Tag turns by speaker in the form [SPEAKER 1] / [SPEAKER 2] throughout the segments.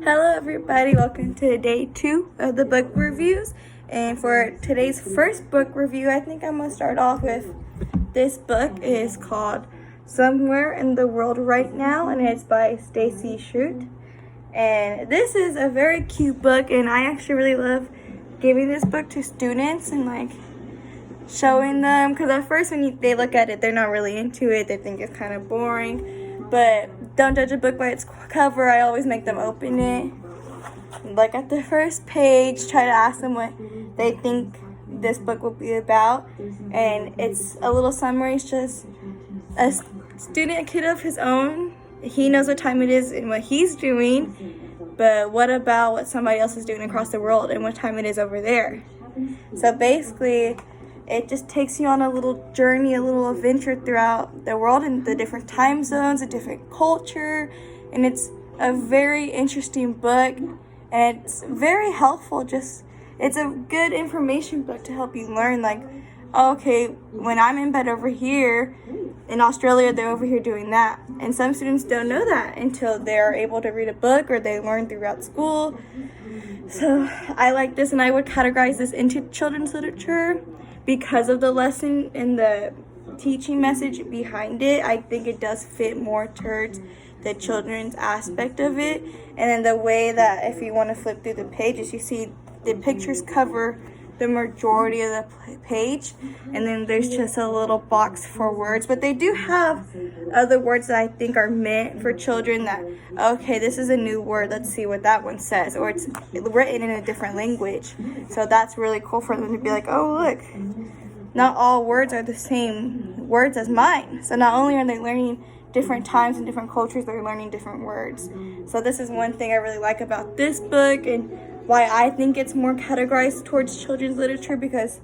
[SPEAKER 1] Hello everybody, welcome to day 2 of the book reviews. And for today's first book review, I think I'm going to start off with this book. It is called Somewhere in the World Right Now, and it's by Stacy Shute. And this is a very cute book, and I actually really love giving this book to students and showing them, because at first when they look at it, they're not really into it. They think it's kind of boring. But don't judge a book by its cover. I always make them open it, look at the first page, try to ask them what they think this book will be about. And it's a little summary. It's just a student, a kid of his own. He knows what time it is and what he's doing, but what about what somebody else is doing across the world and what time it is over there? So basically, it just takes you on a little journey, a little adventure throughout the world and the different time zones, a different culture. And it's a very interesting book, and it's very helpful. It's a good information book to help you learn, okay, when I'm in bed over here in Australia, they're over here doing that. And some students don't know that until they're able to read a book or they learn throughout school. So I like this, and I would categorize this into children's literature because of the lesson and the teaching message behind it. I think it does fit more towards the children's aspect of it. And then the way that if you want to flip through the pages, you see the pictures cover the majority of the page, and then there's just a little box for words. But they do have other words that I think are meant for children that, okay, this is a new word, let's see what that one says, or it's written in a different language. So that's really cool for them to be like, oh, look, not all words are the same words as mine. So not only are they learning different times and different cultures, they're learning different words. So this is one thing I really like about this book, and why I think it's more categorized towards children's literature, because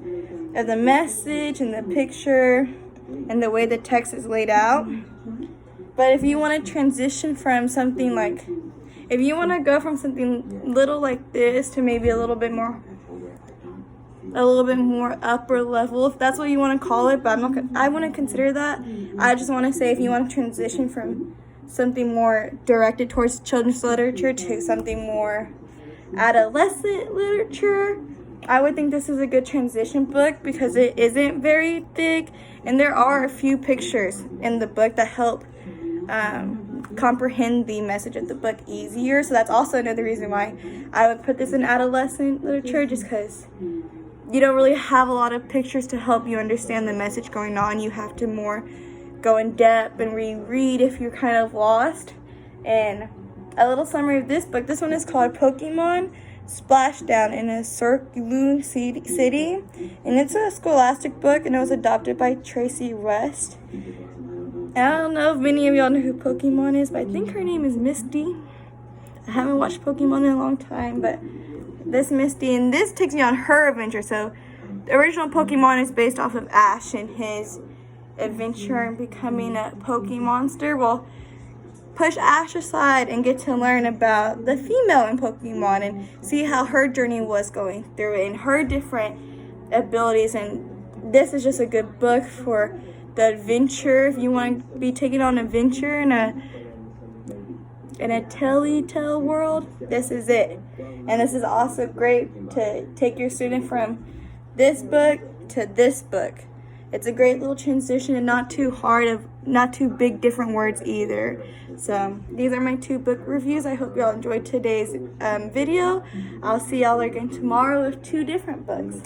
[SPEAKER 1] of the message and the picture and the way the text is laid out. But if you want to transition from something if you want to go from something little like this to maybe a little bit more upper level, if that's what you want to call it, but I wouldn't consider that. I just want to say, if you want to transition from something more directed towards children's literature to something more adolescent literature, I would think this is a good transition book, because it isn't very thick, and there are a few pictures in the book that help comprehend the message of the book easier. So that's also another reason why I would put this in adolescent literature, just because you don't really have a lot of pictures to help you understand the message going on. You have to more go in depth and reread if you're kind of lost. And a little summary of this book. This one is called Pokémon Splashdown in a Circloon City. And it's a scholastic book, and it was adopted by Tracy Rust. And I don't know if many of y'all know who Pokémon is, but I think her name is Misty. I haven't watched Pokémon in a long time, but this Misty, and this takes me on her adventure. So the original Pokémon is based off of Ash and his adventure in becoming a Pokémonster. Well, push Ash aside and get to learn about the female in Pokemon and see how her journey was going through it and her different abilities. And this is just a good book for the adventure. If you want to be taking on an adventure in a tell world, this is it. And this is also great to take your student from this book to this book. It's a great little transition, and not too big different words either. So these are my 2 book reviews. I hope y'all enjoyed today's video. I'll see y'all again tomorrow with 2 different books.